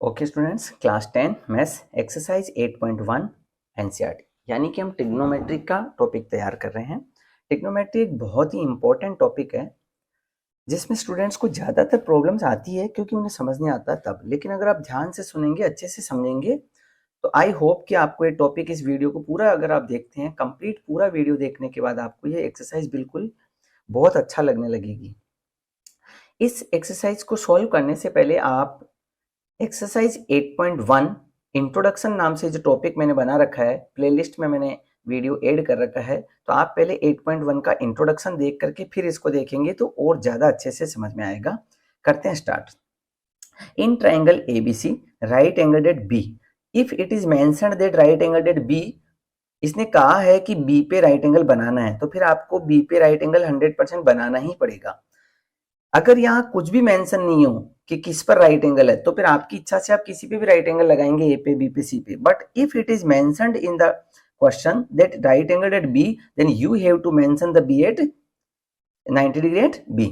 Okay students, class 10 maths exercise 8.1 NCERT यानी कि हम ट्रिग्नोमेट्री का टॉपिक तैयार कर रहे हैं। ट्रिग्नोमेट्री एक बहुत ही इंपॉर्टेंट टॉपिक है जिसमें स्टूडेंट्स को ज़्यादातर प्रॉब्लम्स आती है क्योंकि उन्हें समझ नहीं आता तब। लेकिन अगर आप ध्यान से सुनेंगे, अच्छे से समझेंगे तो आई होप कि आपको ये टॉपिक, इस वीडियो को पूरा अगर आप देखते हैं, कंप्लीट पूरा वीडियो देखने के बाद आपको ये एक्सरसाइज बिल्कुल बहुत अच्छा लगने लगेगी। इस एक्सरसाइज को सॉल्व करने से पहले आप एक्सरसाइज 8.1 इंट्रोडक्शन नाम से जो टॉपिक मैंने बना रखा है, प्लेलिस्ट में मैंने वीडियो ऐड कर रखा है, तो आप पहले 8.1 का इंट्रोडक्शन देख करके फिर इसको देखेंगे तो और ज़्यादा अच्छे से समझ में आएगा। करते हैं start. In triangle ABC right angled at B if it is mentioned that right angled at B, इसने कहा है कि B पे राइट एंगल बनाना है तो फिर आपको B पे राइट एंगल 100% बनाना ही पड़ेगा। अगर यहाँ कुछ भी मेंशन नहीं हो कि किस पर राइट एंगल है तो फिर आपकी इच्छा से आप किसी पे भी राइट एंगल लगाएंगे, ए पे, बी पे, सी पे। But if it is mentioned in the question that right angle at B, then you have to mention the B at 90 degree at B.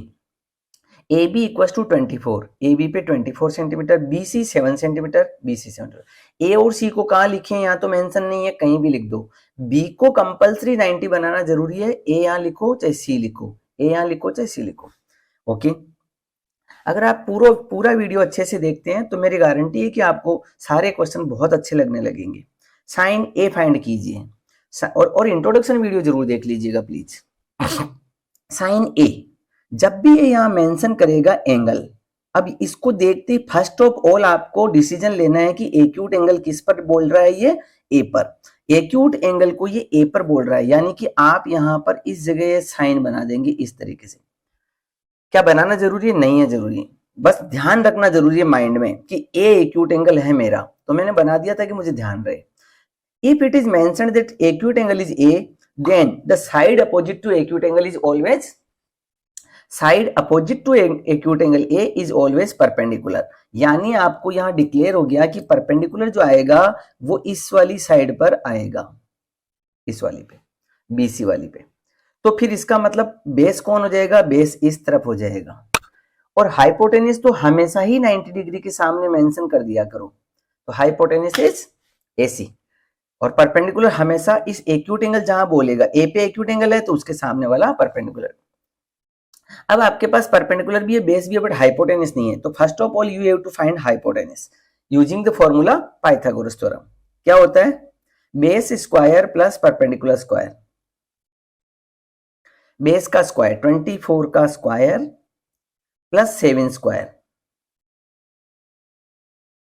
A B equal to 24, A B पे 24 centimetre, B C 7 centimetre, B C 7। A और C को कहाँ लिखे, यहाँ तो mention नहीं है, कहीं भी लिख दो। बी को कंपलसरी 90 बनाना जरूरी है, ए यहाँ लिखो चाहे सी लिखो, ए यहाँ लिखो चाहे सी लिखो। ओके, अगर आप पूरा वीडियो अच्छे से देखते हैं तो मेरी गारंटी है कि आपको सारे क्वेश्चन बहुत अच्छे लगने लगेंगे। साइन ए फाइंड कीजिए और इंट्रोडक्शन वीडियो जरूर देख लीजिएगा प्लीज। साइन ए, जब भी ये यहाँ मेंशन करेगा एंगल, अब इसको देखते फर्स्ट ऑफ ऑल आपको डिसीजन लेना है कि एक्यूट एंगल किस पर बोल रहा है, ये ए पर। एक्यूट एंगल को ये ए पर बोल रहा है, यानी कि आप यहाँ पर इस जगह साइन बना देंगे इस तरीके से। क्या बनाना जरूरी है? नहीं है जरूरी, बस ध्यान रखना जरूरी है माइंड में कि ए एक्यूट एंगल है मेरा, तो मैंने बना दिया था कि मुझे ध्यान रहे। If it is mentioned that acute angle is A, then the side opposite to acute angle is always, side opposite to acute angle A is always perpendicular. यानी आपको यहां डिक्लेयर हो गया कि परपेंडिकुलर जो आएगा वो इस वाली साइड पर आएगा, इस वाली पे, बीसी वाली पे। तो फिर इसका मतलब बेस कौन हो जाएगा? बेस इस तरफ हो जाएगा। और हाइपोटेनिस तो हमेशा ही 90 डिग्री के सामने मेंशन कर दिया करो, तो हाइपोटेनिस इज AC। और परपेंडिकुलर हमेशा इस एक्यूट एंगल जहां बोलेगा, ए पे एक्यूट एंगल है तो उसके सामने वाला परपेंडिकुलर। अब आपके पास परपेंडिकुलर भी है, बेस भी है, बट हाइपोटेनिस नहीं है, तो first of all you have to find hypotenuse using the formula Pythagoras theorem. क्या होता है? Base square plus perpendicular square. Base का स्क्वायर 24 का स्क्वायर प्लस 7 स्क्वायर,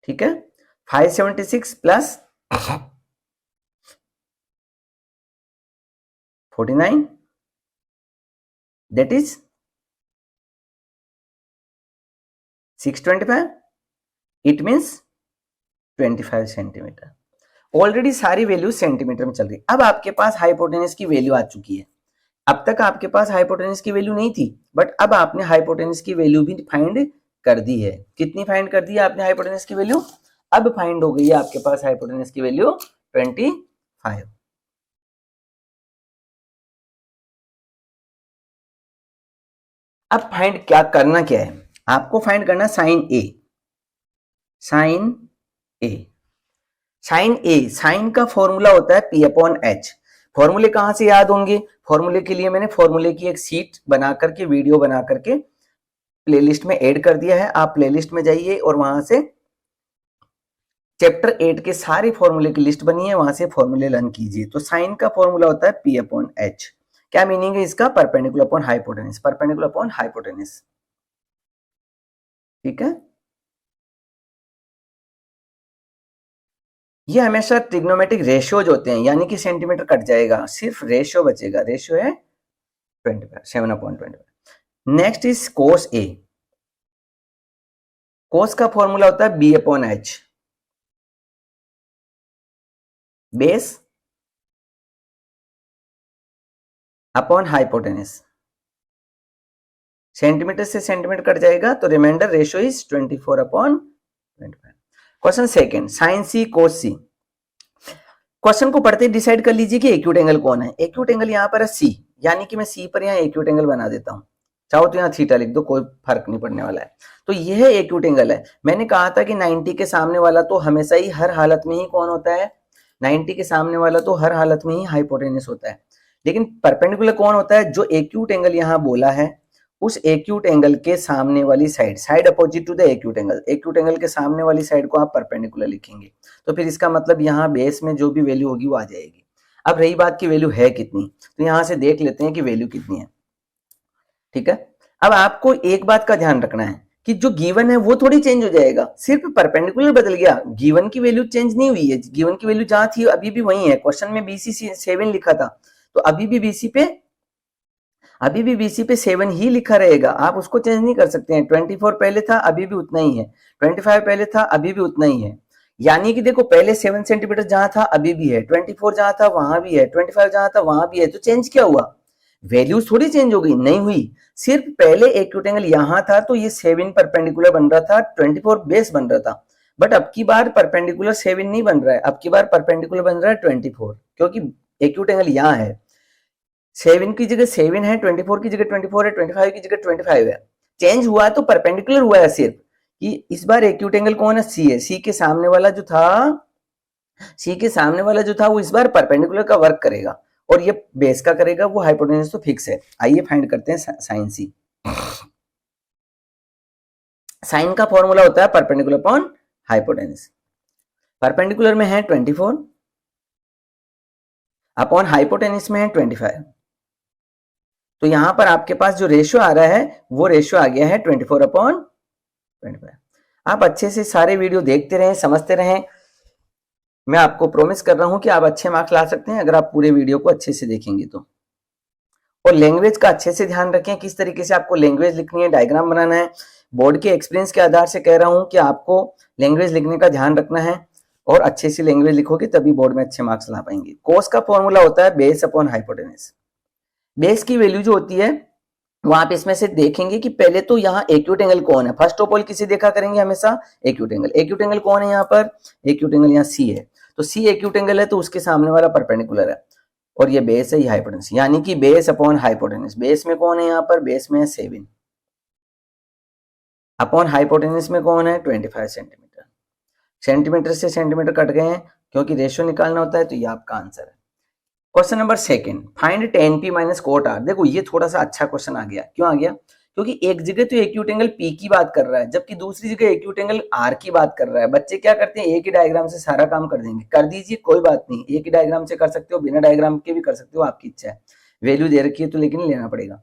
ठीक है, 576 plus 49, that is 625, it means 25 centimetre. Already सारी वैल्यू सेंटीमीटर में चल रही। अब आपके पास हाइपोटेनस की वैल्यू आ चुकी है। अब तक आपके पास हाइपोटेनस की वैल्यू नहीं थी, बट अब आपने हाइपोटेनस की वैल्यू भी फाइंड कर दी है। कितनी फाइंड कर दी है आपने हाइपोटेनस की वैल्यू? अब फाइंड हो गई है आपके पास हाइपोटेनस की वैल्यू 25। अब फाइंड क्या करना, क्या है आपको फाइंड करना? साइन ए, साइन ए, साइन ए, साइन का फॉर्मूला होता है P/H। फॉर्मूले कहां से याद होंगे? फॉर्मूले के लिए मैंने फॉर्मूले की एक शीट बना करके, वीडियो बना करके प्लेलिस्ट में ऐड कर दिया है। आप प्लेलिस्ट में जाइए और वहां से चैप्टर 8 के सारे फॉर्मूले की लिस्ट बनी है, वहां से फॉर्मूले लर्न कीजिए। तो साइन का फॉर्मूला होता है P/H। क्या मीनिंग है इसका? Perpendicular upon hypotenuse, perpendicular upon hypotenuse, ठीक है। ये हमेशा ट्रिग्नोमेट्रिक रेशियोज होते हैं, यानी कि सेंटीमीटर कट जाएगा, सिर्फ रेशियो बचेगा। रेशियो है 25, 7/25। नेक्स्ट इज कोस ए। कोस का फॉर्मूला होता है B/H, base upon hypotenuse. Centimetre से सेंटीमीटर कट जाएगा तो reminder ratio is 24/25। Question second, sine C cos C. Question को पढ़ते डिसाइड कर लीजिए कि एक्यूट एंगल कौन है। एक्यूट एंगल यहाँ पर है C, यानी कि मैं C पर यहाँ एक्यूट एंगल बना देता हूं। चाहो तो यहाँ थीटा लिख दो, कोई फर्क नहीं पड़ने वाला है। तो यह एक्यूट एंगल है। मैंने कहा था कि 90 के सामने वाला तो हमेशा ही हर हालत में ही कौन होता है, 90 के सामने वाला तो हर हालत में ही हाइपोटेनस होता है। लेकिन परपेंडिकुलर कौन होता है, जो एक्यूट एंगल यहाँ बोला है उस एक्यूट एंगल के सामने वाली side, side opposite to the acute angle, acute angle के सामने वाली साइड को आप परपेंडिकुलर लिखेंगे। तो फिर इसका मतलब यहाँ बेस में जो भी वैल्यू होगी वो आ जाएगी। अब रही बात की वैल्यू है कितनी, तो यहाँ से देख लेते हैं कि वैल्यू कितनी है। ठीक है, अब आपको एक बात का ध्यान रखना है कि जो गिवन है वो थोड़ी चेंज हो जाएगा, सिर्फ परपेंडिकुलर बदल गया, गिवन की वैल्यू चेंज नहीं हुई है। गिवन की वैल्यू जहां थी अभी भी वही है। क्वेश्चन में BC 7 लिखा था, तो अभी भी BC पे 7 ही लिखा रहेगा, आप उसको चेंज नहीं कर सकते हैं। 24 पहले था अभी भी उतना ही है, 25 पहले था अभी भी उतना ही है। यानी कि देखो पहले 7 सेंटीमीटर जहां था अभी भी है, 24 जहां था वहां भी है, 25 जहां था वहां भी है। तो चेंज क्या हुआ, वैल्यूज थोड़ी चेंज हो गई, नहीं हुई। सिर्फ पहले एक्यूट एंगल यहां था तो ये 7 परपेंडिकुलर बन रहा था, 24 बेस बन रहा था। बट अब की बार परपेंडिकुलर 7 नहीं बन रहा है, अब की बार परपेंडिकुलर बन रहा है 24, क्योंकि एक्यूट एंगल यहां है। 7 की जगह 7 है, 24 की जगह 24 है, 25 की जगह 25 है। चेंज हुआ तो परपेंडिकुलर हुआ है सिर्फ, कि इस बार एक्यूट एंगल कौन है, सी है। सी के सामने वाला जो था वो इस बार परपेंडिकुलर का वर्क करेगा, और ये बेस का करेगा, वो हाइपोटेनस तो फिक्स है। आइए फाइंड करते हैं साइन सी। साइन का फॉर्मूला होता है परपेंडिकुलर अपॉन हाइपोटेनस। परपेंडिकुलर में है 24 अपॉन हाइपोटेनस में है 25। तो यहां पर आपके पास जो रेशियो आ रहा है वो रेशियो आ गया है 24 अपॉन 25। आप अच्छे से सारे वीडियो देखते रहें, समझते रहें। मैं आपको प्रॉमिस कर रहा हूं कि आप अच्छे मार्क्स ला सकते हैं अगर आप पूरे वीडियो को अच्छे से देखेंगे तो। और लैंग्वेज का अच्छे से ध्यान रखें, किस तरीके से आपको लैंग्वेज लिखनी है, डायग्राम बनाना है। बोर्ड के एक्सपीरियंस के आधार से कह रहा हूं कि आपको लैंग्वेज लिखने का ध्यान रखना है, और अच्छे से लैंग्वेज लिखोगे तभी बोर्ड में अच्छे मार्क्स ला पाएंगे। कोस का फॉर्मूला होता है बेस अपॉन हाइपोटेनस। बेस की वैल्यू जो होती है वो आप इसमें से देखेंगे कि पहले तो यहाँ एक्यूट एंगल कौन है, फर्स्ट ऑफ ऑल किसे देखा करेंगे हमेशा, एक्यूट एंगल। एक्यूट एंगल कौन है यहाँ पर, एक्यूट एंगल यहाँ सी है, तो सी एक्यूट एंगल है तो उसके सामने वाला परपेंडिकुलर है, और ये बेस है, ये हाइपोटेनस, यानी कि बेस अपॉन हाइपोटेनस। बेस में कौन है यहाँ पर, बेस में है 7 अपॉन हाइपोटेनस में कौन है 25 सेंटीमीटर। सेंटीमीटर से सेंटीमीटर कट गए हैं क्योंकि रेशियो निकालना होता है, तो ये आपका आंसर है। Question number second, find tan p minus cot r। देखो ये थोड़ा सा अच्छा क्वेश्चन आ गया, क्यों आ गया, क्योंकि एक जगह तो एक्यूट एंगल p की बात कर रहा है, जबकि दूसरी जगह एक्यूट एंगल r की बात कर रहा है। बच्चे क्या करते हैं, एक ही डायग्राम से सारा काम कर देंगे। कर दीजिए, कोई बात नहीं, एक ही डायग्राम से कर सकते हो, बिना डायग्राम के भी कर सकते हो, आपकी इच्छा है। वैल्यू दे रखी है तो लेकिन लेना पड़ेगा।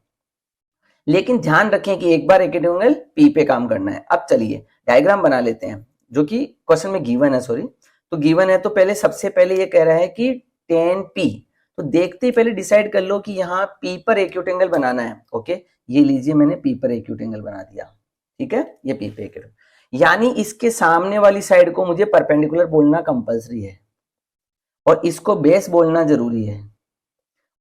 लेकिन ध्यान रखें कि एक बार एक्यूट एंगल p पे काम करना है। अब चलिए डायग्राम बना लेते हैं, जो कि क्वेश्चन में गिवन है, सॉरी। तो गिवन है तो पहले सबसे पहले ये कह रहा है कि tan p, तो देखते ही पहले डिसाइड कर लो कि यहाँ P पर एक्यूट एंगल बनाना है। ओके, ये लीजिए मैंने P पर एक्यूट एंगल बना दिया, ठीक है, ये P पे एक्यूट, यानी इसके सामने वाली साइड को मुझे परपेंडिकुलर बोलना कंपलसरी है, और इसको बेस बोलना जरूरी है,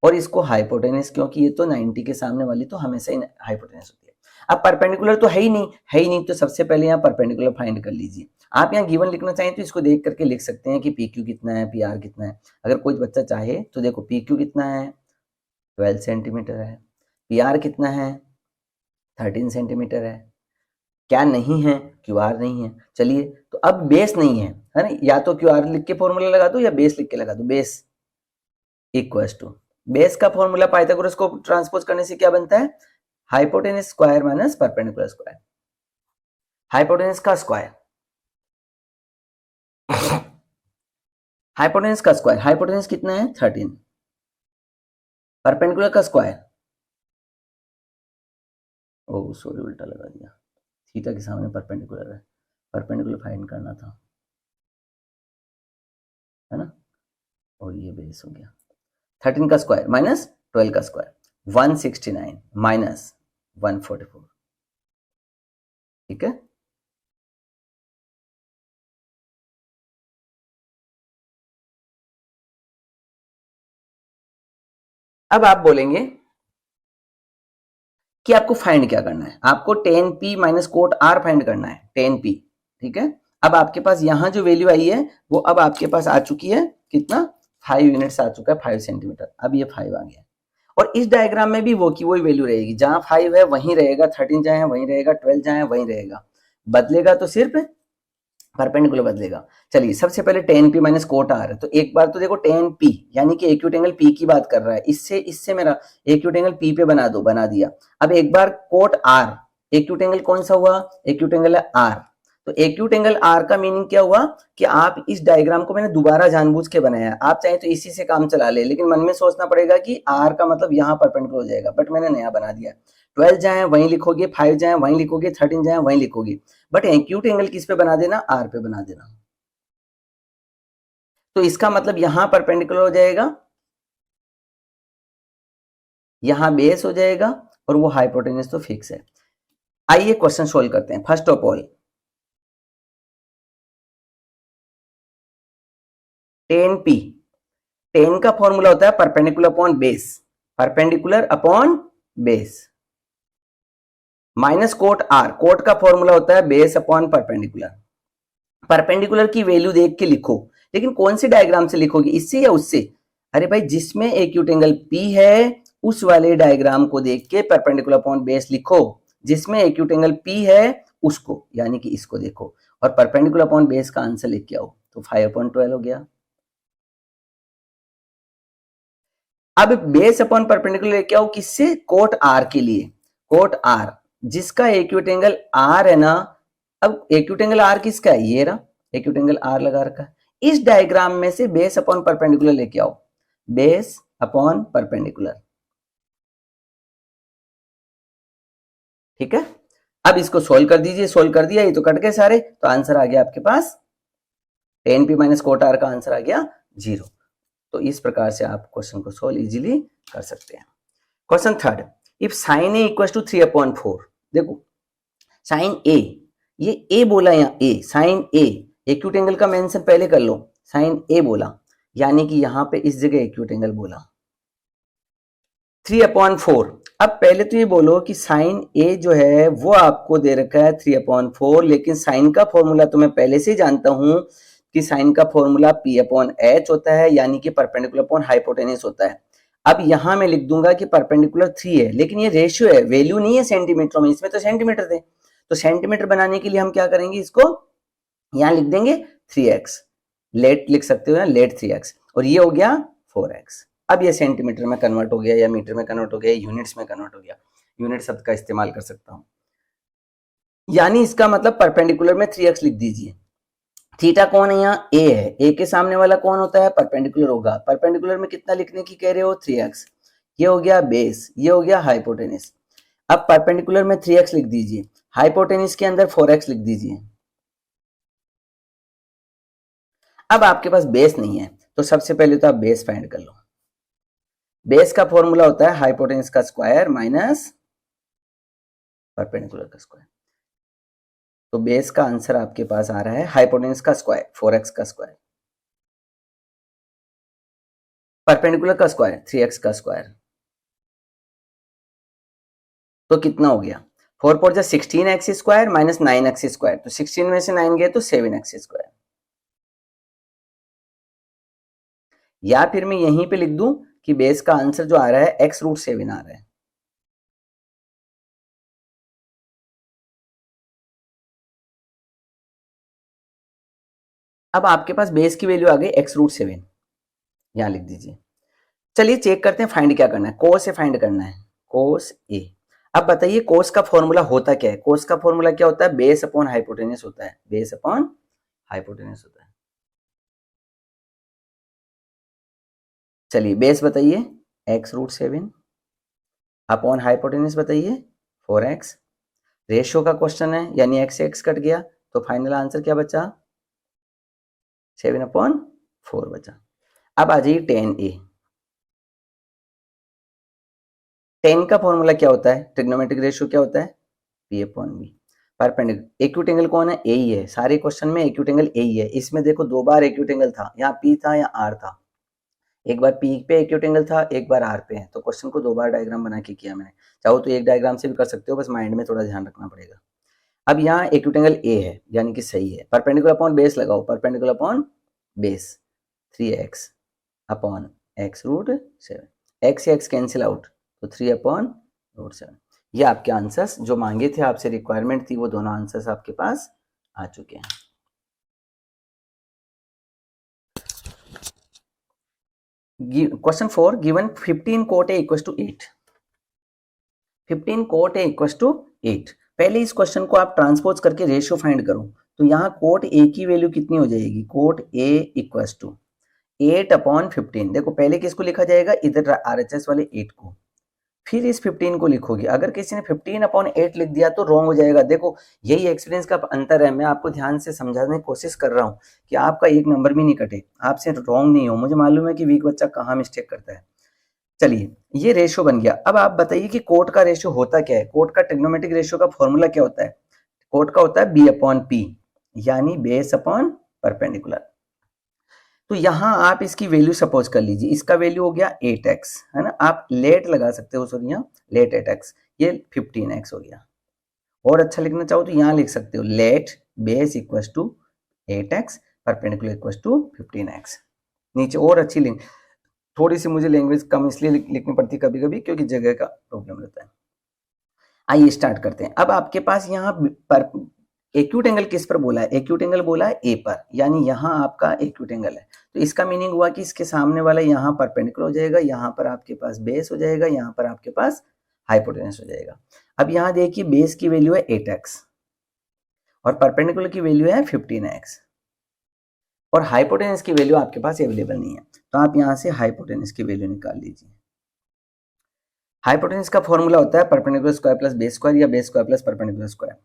और इसको हाइपोटेनस, क्योंकि ये तो 90 के सामने वाली तो हमेशा ही हाइपोटेनस होती है। अब परपेंडिकुलर तो है ही नहीं, तो सबसे पहले यहाँ परपेंडिकुलर फाइंड कर लीजिए। आप यहाँ गिवन लिखना चाहें तो इसको देख करके लिख सकते हैं कि पी क्यू कितना है, पी आर कितना है। अगर कोई बच्चा चाहे तो देखो पी क्यू कितना है 12 सेंटीमीटर है, पी आर कितना है 13 सेंटीमीटर है, क्या नहीं है, क्यू आर नहीं है। चलिए, तो अब बेस नहीं है ना, या तो क्यू आर लिख के फॉर्मूला लगा दो या बेस लिख के लगा दो। बेस इक्वल्स टू, बेस का फॉर्मूला पाइथागोरस को ट्रांसपोज करने से क्या बनता है, hypotenuse square minus perpendicular square. Hypotenuse का स्क्वायर, हाइपोटेनस का स्क्वायर, हाइपोटेनस कितना है 13, परपेंडिकुलर का स्क्वायर, ओ सॉरी उल्टा लगा दिया, थीटा के सामने परपेंडिकुलर है, परपेंडिकुलर फाइंड करना था, है ना, और ये बेस हो गया। 13 का स्क्वायर माइनस 12 का स्क्वायर, 169 माइनस 144, ठीक है। अब आप बोलेंगे कि आपको फाइंड क्या करना है, आपको tan p minus cot r find करना है, tan p, ठीक है। अब आपके पास यहां जो वैल्यू आई है वो अब आपके पास आ चुकी है, कितना 5 यूनिट्स आ चुका है, 5 सेंटीमीटर, अब ये 5 आ गया। और इस डायग्राम में भी वो की वही वैल्यू रहेगी, जहां 5 है वहीं रहेगा, 13 जहां है वहीं रहेगा, 12 जहां है वहीं रहेगा, बदलेगा तो सिर्फ परपेंडिकुलर बदलेगा। चलिए सबसे पहले tan P minus cot R है, तो एक बार तो देखो टेन पी यानी कि एक्यूट एंगल पी की बात कर रहा है, इससे इससे मेरा एक्यूट एंगल पी पे बना दो, बना दिया। अब एक बार कोट आर, एक्यूट एंगल कौन सा हुआ, एक्यूट एंगल है आर, तो एक्यूट एंगल आर का मीनिंग क्या हुआ कि आप इस डायग्राम को मैंने दोबारा जानबूझ के बनाया, आप चाहे तो इसी से काम चला ले, लेकिन मन में सोचना पड़ेगा कि आर का मतलब यहाँ परपेंडिकुलर हो जाएगा, बट मैंने नया बना दिया। 12 जहां वहीं लिखोगे, 5 जहां वहीं लिखोगे, 13 जहां वहीं लिखोगे, बट एक्यूट एंगल किस पे बना देना, आर पे बना देना। तो इसका मतलब यहां परपेंडिकुलर हो जाएगा, यहां बेस हो जाएगा, और वो हाइपोटेन्यूज तो फिक्स है। आइए क्वेश्चन सोल्व करते हैं। First of all tan P, tan का फॉर्मूला होता है perpendicular upon base, perpendicular upon base, minus cot R, cot का फॉर्मूला होता है बेस अपॉन परपेंडिकुलर। परपेंडिकुलर की वैल्यू देख के लिखो, लेकिन कौन से डायग्राम से लिखोगे, इससे या उससे, अरे भाई जिसमें एक्यूट एंगल पी है उस वाले डायग्राम को देख के परपेंडिकुलर अपॉन बेस लिखो, जिसमें एक्यूट एंगल पी है उसको, यानी कि इसको देखो, और परपेंडिकुलर अपॉन बेस का आंसर लेके आओ, तो 5/12 हो गया। अब बेस अपॉन परपेंडिकुलर लेके आओ किससे, कोट आर के लिए, कोट आर जिसका एक्यूट एंगल आर है ना, अब एक्यूट एंगल आर किसका है, ये रहा, एक्यूट एंगल आर लगा रखा है, इस डायग्राम में से बेस अपॉन परपेंडिकुलर लेके आओ, बेस अपॉन परपेंडिकुलर, ठीक है। अब इसको सोल्व कर दीजिए, सोल्व कर दिया, ये तो कट गए सारे, तो आंसर आ गया आपके पास tan P minus cot R का आंसर आ गया 0। तो इस प्रकार से आप क्वेश्चन को सोल्व इजीली कर सकते हैं। Question third, if sine A equal to 3/4, देखो साइन ए, ये ए बोला, यहाँ A sine A, acute angle का मेंशन पहले कर लो, साइन ए बोला, यानी कि यहाँ पे इस जगह एक्यूट एंगल बोला 3/4। अब पहले तो ये बोलो कि साइन ए जो है वो आपको दे रखा है 3/4, लेकिन साइन का फॉर्मूला तो मैं पहले से ही जानता हूं कि साइन का फॉर्मूला P/H होता है, यानी कि परपेंडिकुलर अपॉन हाइपोटेन्यूज होता है। अब यहां मैं लिख दूंगा कि परपेंडिकुलर 3 है, लेकिन ये रेशियो है, वैल्यू नहीं है सेंटीमीटर में, इसमें तो सेंटीमीटर थे, तो सेंटीमीटर बनाने के लिए हम क्या करेंगे, इसको यहां लिख देंगे 3x, लेट लिख सकते हो, लेट 3x, और ये हो गया 4x। अब ये सेंटीमीटर में कन्वर्ट हो गया, या मीटर में कन्वर्ट हो गया, यूनिट्स में कन्वर्ट हो गया, यूनिट शब्द का इस्तेमाल कर सकता हूं, यानी इसका मतलब परपेंडिकुलर में 3x लिख दीजिए। थीटा कौन है, यहाँ ए है, ए के सामने वाला कौन होता है, परपेंडिकुलर होगा, परपेंडिकुलर में कितना लिखने की कह रहे हो, 3x, ये हो गया बेस, ये हो गया हाइपोटेनिस। अब परपेंडिकुलर में 3x लिख दीजिए, हाइपोटेनिस के अंदर 4x लिख दीजिए। अब आपके पास बेस नहीं है, तो सबसे पहले तो आप बेस फाइंड कर लो। बेस का फॉर्मूला होता है हाइपोटेनिस का स्क्वायर माइनस परपेंडिकुलर का स्क्वायर, तो बेस का आंसर आपके पास आ रहा है हाइपोटेनिस का स्क्वायर 4x का स्क्वायर, परपेंडिकुलर का स्क्वायर 3x का स्क्वायर, तो कितना हो गया, 4 4 16x square minus 9x square, तो 16 में से 9 गए तो 7x स्क्वायर, या फिर मैं यहीं पे लिख दूं कि बेस का आंसर जो आ रहा है x√7 आ रहा है। अब आपके पास बेस की वैल्यू आ गई x√7, यहां लिख दीजिए। चलिए चेक करते हैं फाइंड क्या करना है, कोस ए फाइंड करना है, कोस ए। अब बताइए कोस का फॉर्मूला होता क्या है, कोस का फॉर्मूला क्या होता है, बेस अपॉन हाइपोटेनस होता है, बेस अपॉन हाइपोटेनस होता है। चलिए बेस बताइए x√7 अपॉन हाइपोटेनस बताइए 4x, रेशियो का क्वेश्चन है, यानी x से x कट गया, तो फाइनल आंसर क्या बचा, 7/4 बचा। अब आ जाइए टेन ए, टेन का फॉर्मूला क्या होता है, ट्रिग्नोमेट्रिक रेशियो क्या होता है, P/B। परपेंडिकुलर एक्यूट एंगल कौन है, ए ही है, सारे क्वेश्चन में एक्यूट एंगल ए ही है, इसमें देखो 2 बार एक्यूट एंगल था, यहाँ P था या R था, एक बार P पे एक्यूट एंगल था, एक बार R पे है, तो क्वेश्चन को 2 बार डायग्राम बना के किया मैंने, चाहो तो एक डायग्राम से भी कर सकते हो, बस माइंड में थोड़ा ध्यान रखना पड़ेगा। अब यहाँ एक्यूट एंगल ए है, यानी कि सही है, परपेंडिकुलर अपॉन बेस लगाओ, perpendicular upon base 3x upon x√7, x या एक्स कैंसिल आउट, तो 3/√7। ये आपके आंसर्स जो मांगे थे आपसे, रिक्वायरमेंट थी, वो दोनों आंसर्स आपके पास आ चुके हैं। Question 4, given 15 cot A equal to 8। 15 cot A equal to 8। पहले इस क्वेश्चन को आप ट्रांसपोज करके रेशियो फाइंड करो, तो यहाँ कोट ए की वैल्यू कितनी हो जाएगी, कोट ए इक्वल टू 8/15। देखो पहले किसको लिखा जाएगा, इधर आरएचएस वाले 8 को, फिर इस 15 को लिखोगे। अगर किसी ने 15/8 लिख दिया तो रॉन्ग हो जाएगा। देखो यही एक्सपीरियंस का अंतर है, मैं आपको ध्यान से समझाने की कोशिश कर रहा हूँ कि आपका एक नंबर भी नहीं कटे, आपसे रॉन्ग नहीं हो। मुझे मालूम है कि वीक बच्चा कहाँ मिस्टेक करता है। चलिए ये रेशियो बन गया। अब आप बताइए कि कोट का रेशियो होता क्या है। कोट का ट्रिग्नोमेट्रिक रेशियो का फॉर्मूला क्या होता है, कोट का होता है B/P, यानी बेस अपॉन परपेंडिकुलर। तो यहां आप इसकी वैल्यू सपोज कर लीजिए, इसका वैल्यू हो गया 8x, है ना। आप लेट लगा सकते हो, सॉरी यहाँ लेट 8x, ये 15x हो गया। और अच्छा लिखना चाहो तो यहाँ लिख सकते हो let base equal to 8x, perpendicular equal to 15x। नीचे और अच्छी लिंक, थोड़ी सी मुझे लैंग्वेज कम इसलिए लिखनी पड़ती है कभी कभी, क्योंकि जगह का प्रॉब्लम रहता है। आइए स्टार्ट करते हैं। अब आपके पास यहाँ पर एक्यूट एंगल किस पर बोला है, एक्यूट एंगल बोला है ए पर, यानी यहाँ आपका एक्यूट एंगल है। तो इसका मीनिंग हुआ कि इसके सामने वाला यहाँ परपेंडिकुलर हो जाएगा, यहाँ पर आपके पास बेस हो जाएगा, यहाँ पर आपके पास हाइपोटेनस हो जाएगा। अब यहाँ देखिए बेस की वैल्यू है 8x और परपेंडिकुलर की वैल्यू है 15x, और हाइपोटेनस की वैल्यू आपके पास अवेलेबल नहीं है। तो आप यहाँ से हाइपोटेनस की वैल्यू निकाल लीजिए। हाइपोटेनस का फॉर्मूला होता है perpendicular square plus base square, या base square plus perpendicular square.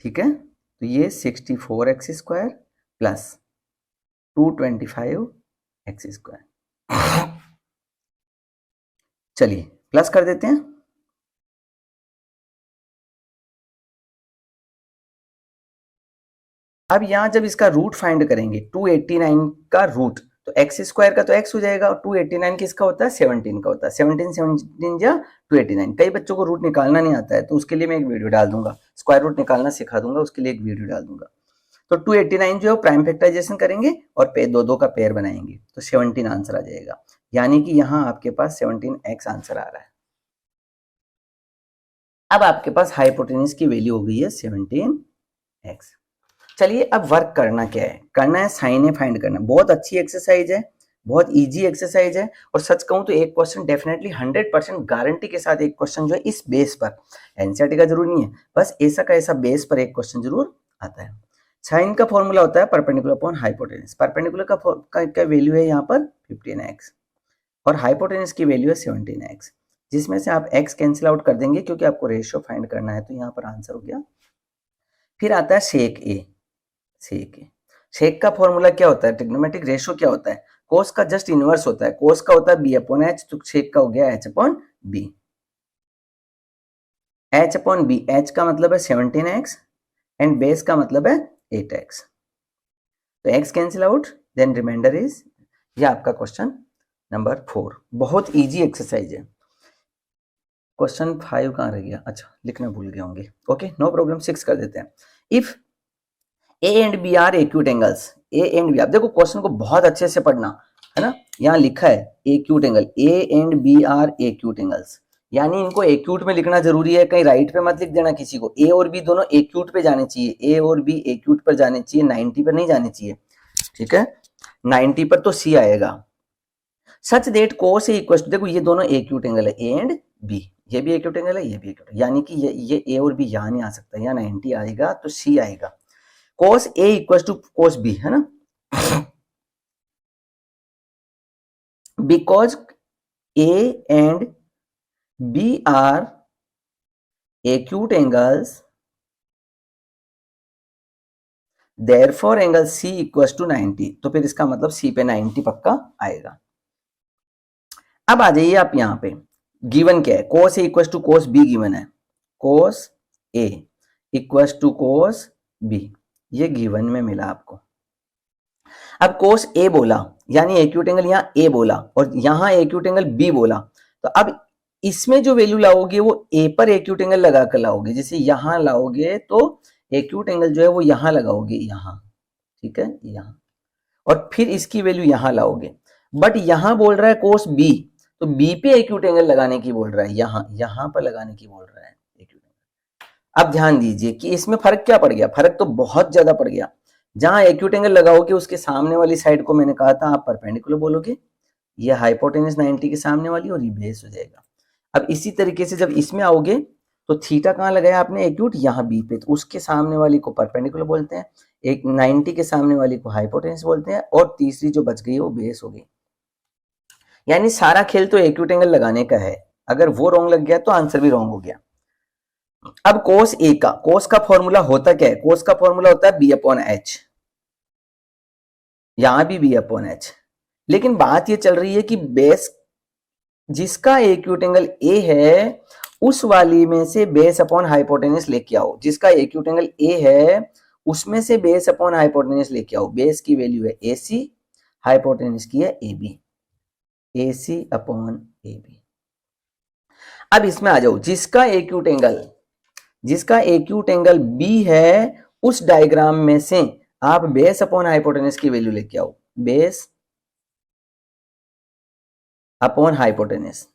ठीक है, तो ये 64x square plus 225x square. चलिए प्लस कर देते हैं। अब यहां जब इसका रूट फाइंड करेंगे 289 का रूट, तो एक्स स्क्वायर का तो एक्स हो जाएगा, और 289 किसका होता है, 17 का होता है। 17 या 289। कई बच्चों को रूट निकालना नहीं आता है, तो उसके लिए मैं एक वीडियो डाल दूंगा, स्क्वायर रूट निकालना सिखा दूंगा, उसके लिए एक वीडियो डाल दूंगा। तो 289 जो है प्राइम फैक्टराइजेशन करेंगे और दो दो का पेयर बनाएंगे, तो 17 आंसर आ जाएगा। यानी कि यहाँ आपके पास 17x आंसर आ रहा है। अब आपके पास हाइपोटेनस की वैल्यू हो गई है 17x। चलिए अब वर्क करना क्या है, करना है साइन ए फाइंड करना। बहुत अच्छी एक्सरसाइज है, बहुत इजी एक्सरसाइज है, और सच कहूं तो एक क्वेश्चन डेफिनेटली 100% गारंटी के साथ एक क्वेश्चन जो है इस बेस पर, एनसीईआरटी का जरूर नहीं है, बस ऐसा का ऐसा बेस पर एक क्वेश्चन जरूर आता है। साइन का फॉर्मूला होता है परपेंडिकुलर अपॉन हाइपोटेनस। परपेंडिकुलर का वैल्यू है यहाँ पर 15x और हाइपोटेनस की वैल्यू है 17x, जिसमें से आप x कैंसिल आउट कर देंगे क्योंकि आपको रेशियो फाइंड करना है। तो यहाँ पर आंसर हो गया। फिर आता है सेक ए। सेक का फॉर्मूला क्या होता है, ट्रिग्नोमेट्रिक रेशियो क्या होता है, कोस का जस्ट इनवर्स होता है। कोस का होता है B/H, तो सेक का हो गया H/B। H/B, H का मतलब है 17x एंड बेस का मतलब है 8x। तो x cancel out, then reminder is, ये आपका क्वेश्चन नंबर 4। बहुत इजी एक्सरसाइज है। क्वेश्चन 5 कहाँ रह गया, अच्छा लिखना भूल गया होंगे, ओके नो प्रॉब्लम। 6 कर देते हैं। If A and B are acute angles, A and B, आप देखो क्वेश्चन को बहुत अच्छे से पढ़ना है ना। यहाँ लिखा है acute angle, A and B are acute angles, यानी इनको एक्यूट में लिखना जरूरी है, कहीं राइट पे मत लिख देना किसी को। A और B दोनों एक्यूट पे जाने चाहिए, A और B एक्यूट पर जाने चाहिए, 90 पर नहीं जाने चाहिए, ठीक है। 90 पर तो C आएगा। Such that cos A equal to, देखो ये दोनों एक्यूट एंगल है A एंड B, ये भी एक्यूट एंगल है, ये भी एक्यूट, यानी कि ये A और B यहाँ नहीं आ सकता, यहाँ 90 आएगा तो C आएगा। cos A equal to cos B, है ना, because A and B are acute angles, therefore angle C equal to 90। तो फिर इसका मतलब C पे 90 पक्का आएगा। अब आ जाइए आप यहाँ पे, गिवन क्या है, cos A equal to cos B given है, cos A equal to cos B, ये गिवन में मिला आपको। अब cos A बोला, यानी एक्यूट एंगल यहाँ A बोला और यहाँ एक्यूट एंगल B बोला, तो अब इसमें जो वैल्यू लाओगे वो ए पर एक्यूट एंगल लगा कर लाओगे। जैसे यहां लाओगे तो एक्यूट एंगल जो है वो यहां लगाओगे, यहां, ठीक है, यहां, और फिर इसकी वैल्यू यहां लाओगे। बट यहां बोल रहा है कोस बी, तो बी पे एक्यूट एंगल लगाने की बोल रहा है, यहां पर लगाने की बोल रहा है एक्यूट एंगल। अब ध्यान दीजिए कि इसमें फर्क क्या पड़ गया, फर्क तो बहुत ज्यादा पड़ गया। जहां एक्यूट एंगल लगाओगे उसके सामने वाली साइड को मैंने कहा था आप परपेंडिकुलर बोलोगे, ये हाइपोटेनस 90 के सामने वाली, और ये बेस हो जाएगा। अब इसी तरीके से जब इसमें आओगे तो थीटा कहाँ लगाया आपने एक्यूट, यहाँ बी पे, तो उसके सामने वाली को परपेंडिकुलर बोलते हैं, एक 90 के सामने वाली को हाइपोटेनस बोलते हैं, और तीसरी जो बच गई वो बेस हो गई। यानी सारा खेल तो एक्यूट एंगल लगाने का है, अगर वो रॉन्ग लग गया तो आंसर भी रॉन्ग हो गया। अब कोस ए का, कोस का फॉर्मूला होता क्या है, कोस का फॉर्मूला होता है बी अपॉन एच, यहां भी बी अपॉन एच। लेकिन बात ये चल रही है कि बेस जिसका एक्यूट एंगल ए है उस वाली में से बेस अपॉन हाइपोटेनस लेके आओ, जिसका एक्यूट एंगल ए है उसमें से बेस अपॉन हाइपोटेनस लेके आओ। बेस की वैल्यू है ए सी, हाइपोटेनस की है A B, A C upon A B. अब इसमें आ जाओ, जिसका एक्यूट एंगल बी है उस डायग्राम में से आप बेस अपॉन हाइपोटेनस की वैल्यू लेके आओ, base upon hypotenuse.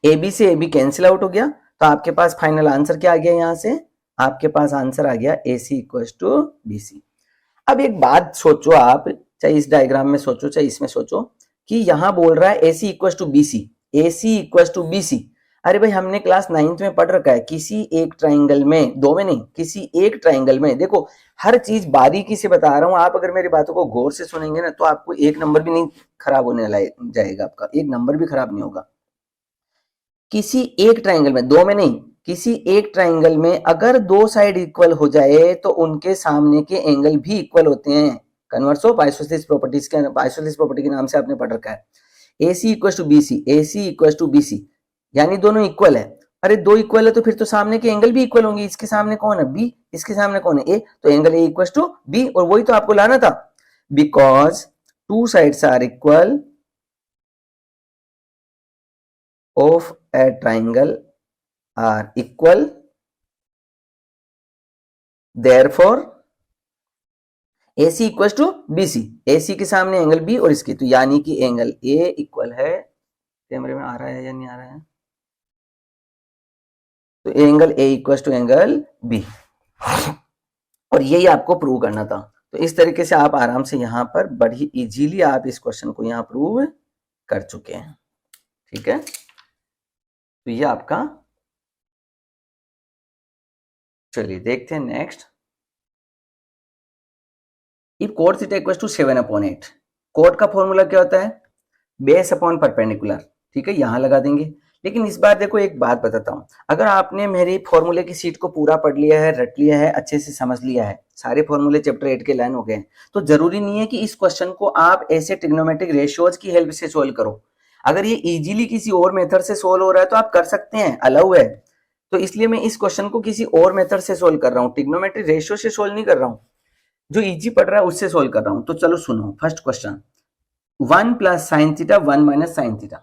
A B से ए बी कैंसिल आउट हो गया, तो आपके पास फाइनल आंसर क्या आ गया, यहां से आपके पास आंसर आ गया ए सी इक्वल टू बी सी। अब एक बात सोचो आप, चाहे इस डायग्राम में सोचो चाहे इसमें सोचो, कि यहां बोल रहा है A C equal to B C, A C equal to B C. अरे भाई हमने क्लास 9th में पढ़ रखा है, किसी एक ट्राइंगल में, दो में नहीं, किसी एक ट्राइंगल में, देखो हर चीज बारीकी से बता रहा हूं, आप अगर मेरी बातों को गौर से सुनेंगे ना तो आपको एक नंबर भी नहीं खराब होने जाएगा, आपका एक नंबर भी खराब नहीं होगा। किसी एक ट्राइंगल में, दो में नहीं, किसी एक ट्राइंगल में अगर दो साइड इक्वल हो जाए तो उनके सामने के एंगल भी इक्वल होते हैं। कन्वर्स ऑफ आइसोसेलेस प्रॉपर्टीज के, आइसोसेलेस प्रॉपर्टी के नाम से आपने पढ़ रखा है। A C equal to B C, A C equal to B C, यानी दोनों इक्वल है। अरे दो इक्वल है तो फिर तो सामने के एंगल भी इक्वल होंगे। इसके सामने कौन है बी, इसके सामने कौन है ए, तो angle A equal to B, और वही तो आपको लाना था। Because two sides are equal of a triangle are equal, therefore AC equal to BC, AC के सामने एंगल B और इसके, तो यानी कि एंगल A इक्वल है, कैमरे में आ रहा है या नहीं आ रहा है, तो angle A equal to angle B, और यही आपको प्रूव करना था। तो इस तरीके से आप आराम से यहां पर बड़ी इजीली आप इस क्वेश्चन को यहां प्रूव कर चुके हैं, ठीक है। तो ये आपका, चलिए देखते हैं next. If cot theta equal to 7/8, cot का फॉर्मूला क्या होता है, बेस अपॉन परपेंडिकुलर, ठीक है, यहां लगा देंगे। लेकिन इस बार देखो एक बात बताता हूं, अगर आपने मेरी फॉर्मूले की सीट को पूरा पढ़ लिया है, रट लिया है, अच्छे से समझ लिया है, सारे फॉर्मूले चैप्टर 8 के लाइन हो गए, तो जरूरी नहीं है कि इस क्वेश्चन को आप ऐसे ट्रिग्नोमेट्रिक रेशियोज की हेल्प से सोल्व करो। अगर ये इजीली किसी और मेथड से सोल्व हो रहा है तो आप कर सकते हैं, अलाउ है। तो इसलिए मैं इस क्वेश्चन को किसी और मेथड से सोल्व कर रहा हूँ, ट्रिग्नोमेट्रिक रेशियो से सोल्व नहीं कर रहा हूँ, जो इजी पड़ रहा है उससे सोल्व कर रहा हूं। तो चलो सुनो, first question, 1 plus sine theta 1 minus sine theta,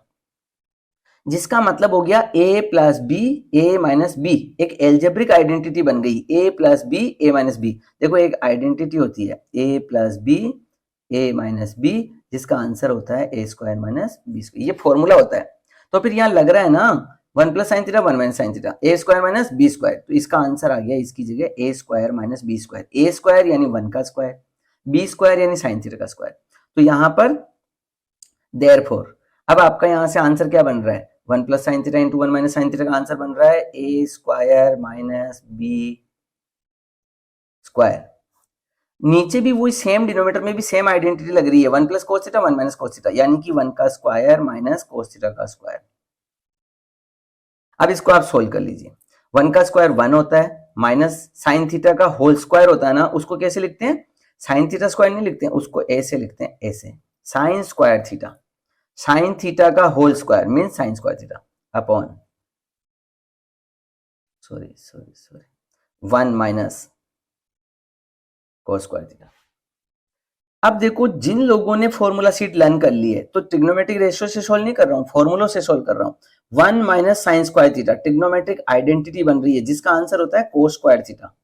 जिसका मतलब हो गया a plus B A minus B, एक एल्जेब्रिक आइडेंटिटी बन गई, a plus B A minus B. देखो एक आइडेंटिटी होती है a plus B A minus B, जिसका आंसर होता है a square minus B square, ये फॉर्मूला होता है। तो फिर यहाँ लग रहा है ना 1 plus sine theta 1 minus sine theta, a square minus B square, तो इसका आंसर आ गया इसकी जगह a square minus B square, a square यानी 1 का स्क्वायर, b स्क्वायर यानी साइन थीटा का स्क्वायर। तो यहाँ पर देयरफॉर अब आपका यहाँ से आंसर क्या बन रहा है, 1 plus sine theta into 1 minus sine theta का आंसर बन रहा है a square minus B square. नीचे भी वही सेम, डिनोमिनेटर में भी सेम आइडेंटिटी लग रही है, 1 plus cos theta 1 minus cos theta, यानी कि 1 का स्क्वायर माइनस कोस थीटा का स्क्वायर। अब इसको आप सोल्व कर लीजिए, 1 का स्क्वायर 1 होता है, माइनस साइन थीटा का होल स्क्वायर होता है ना, उसको कैसे लिखते हैं, साइन थीटा स्क्वायर नहीं लिखते हैं, उसको ऐसे लिखते हैं, ऐसे, sine square theta, sine theta का whole square mean sine square theta upon, sorry 1 minus cos square theta. अब देखो जिन लोगों ने फॉर्मूला शीट लर्न कर ली है, तो ट्रिग्नोमेट्रिक रेशियो से सोल्व नहीं कर रहा हूं, फॉर्मूलों से सोल्व कर रहा हूं। 1 minus sign square theta, trigonometric identity बन रही है जिसका आंसर होता है कोस स्क्वायर थीटा।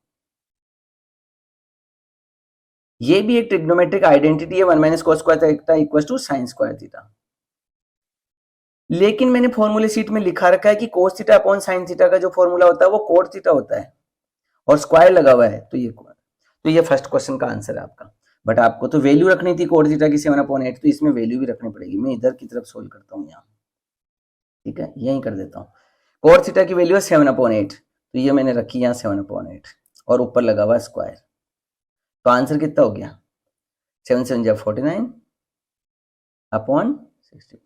ये भी एक ट्रिग्नोमेट्रिक आइडेंटिटी है, 1 minus cos square theta equal to sine square theta. लेकिन मैंने फॉर्मूले शीट में लिखा रखा है कि cos theta upon sine theta का जो फॉर्मूला होता है वो कोट थीटा होता है और स्क्वायर लगा हुआ है, तो ये फर्स्ट क्वेश्चन का आंसर है आपका। बट आपको तो वैल्यू रखनी थी कोट थीटा की 7/8, तो इसमें वैल्यू भी रखनी पड़ेगी। मैं इधर की तरफ सोल्व करता हूँ यहाँ, ठीक है, यही कर देता हूँ। कोट थीटा की वैल्यू है 7/8, तो ये मैंने रखी यहाँ 7/8 और ऊपर लगा हुआ स्क्वायर। तो आंसर कितना हो गया, 7 7 जा 49 अपॉन 64।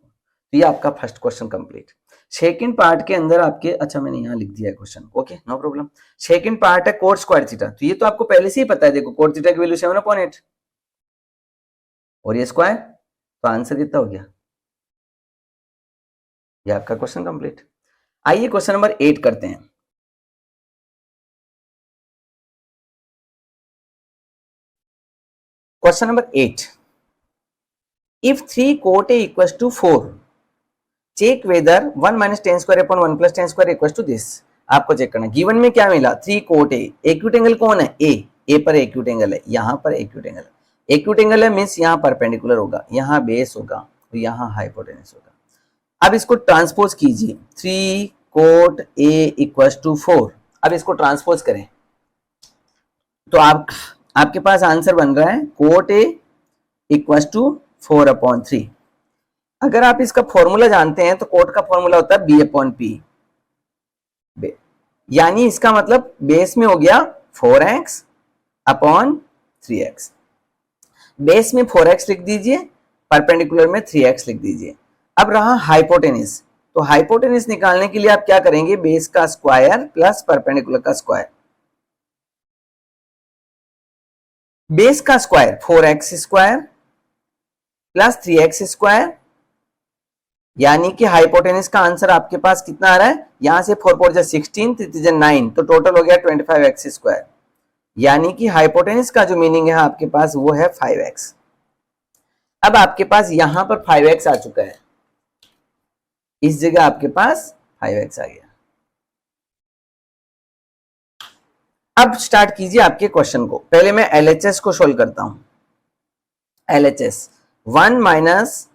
तो ये आपका first question complete. Second part के अंदर आपके, अच्छा मैंने यहाँ लिख दिया है question, okay no problem. Second part है कोट स्क्वायर थीटा, तो ये तो आपको पहले से ही पता है। देखो कोट थीटा की वैल्यू 7/8 और ये स्क्वायर, तो आंसर कितना हो गया, ये आपका क्वेश्चन कंप्लीट। आइए क्वेश्चन नंबर 8 करते हैं। Question number 8, if 3 cot A equals to 4, check whether 1 minus tan square upon 1 plus tan square equals to this। आपको चेक करना, गिवन में क्या मिला, 3 cot A, एक्यूट एंगल कौन है, ए पर एक्यूट एंगल है, यहाँ पर एक्यूट एंगल है। एक्यूट एंगल है मीन्स यहाँ परपेंडिकुलर होगा, यहाँ बेस होगा, तो यहाँ हाइपोटेनस होगा। अब इसको ट्रांसपोज कीजिए, 3 cot A इक्वल्स टू 4। अब इसको ट्रांसपोज करें तो आपके पास आंसर बन रहा है cot A इक्वल्स टू 4/3। अगर आप इसका फॉर्मूला जानते हैं तो कोट का फॉर्मूला होता है b/p, यानी इसका मतलब बेस में हो गया 4x अपॉन 3x। बेस में 4x लिख दीजिए, परपेंडिकुलर में 3x लिख दीजिए। अब रहा हाइपोटेनिस, तो हाइपोटेनिस निकालने के लिए आप क्या करेंगे, बेस का स्क्वायर प्लस परपेंडिकुलर का स्क्वायर। बेस का square 4x square plus 3x square, यानी कि हाइपोटेनिस का आंसर आपके पास कितना आ रहा है, यहां से 4 4 16, 3 9, तो टोटल हो गया 25x स्क्वायर। यानी कि हाइपोटेनिस का जो मीनिंग है आपके पास वो है 5x। अब आपके पास यहां पर 5x आ चुका है, इस जगह आपके पास 5x आ गया। अब स्टार्ट कीजिए आपके क्वेश्चन को। पहले मैं LHS को सोल्व करता हूं। LHS 1 minus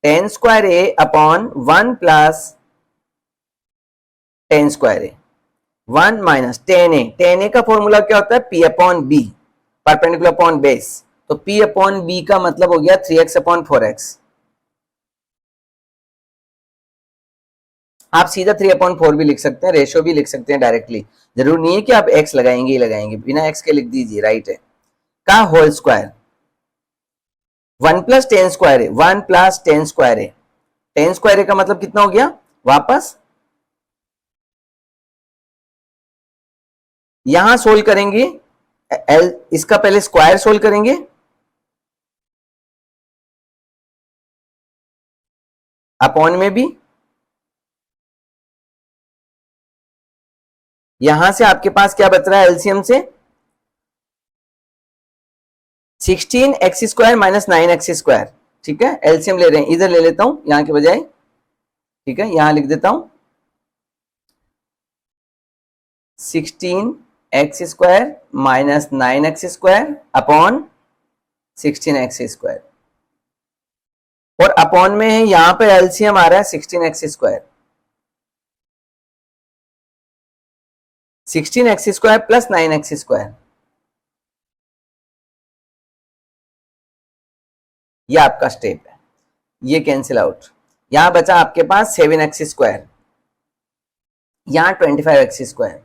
tan square A upon 1 plus tan square A, 1 minus tan A का फॉर्मूला क्या होता है, P/B, परपेंडिकुलर अपॉन बेस। तो P/B का मतलब हो गया 3x/4x। आप सीधा 3/4 भी लिख सकते हैं, रेशियो भी लिख सकते हैं डायरेक्टली, जरूर नहीं है कि आप x लगाएंगे ही लगाएंगे, बिना x के लिख दीजिए, राइट है, का whole square. 1 plus tan square है, 1 प्लस tan स्क्वायर है, tan स्क्वायर है का मतलब कितना हो गया, वापस यहां सोल्व करेंगे, इसका पहले स्क्वायर सोल्व करेंगे, अपॉन में भी, यहां से आपके पास क्या बच रहा है एलसीएम से, 16x square minus 9x square, ठीक है, एलसीएम ले रहे हैं, इधर ले लेता हूं यहां के बजाय, ठीक है, यहां लिख देता हूं 16x square minus 9x square upon 16x square, और अपॉन में है यहां पर एलसीएम आ रहा है 16x square, 16x square plus 9x square, ये आपका स्टेप है, ये कैंसिल आउट। यहां बचा आपके पास 7x स्क्वायर, यहां 25x स्क्वायर,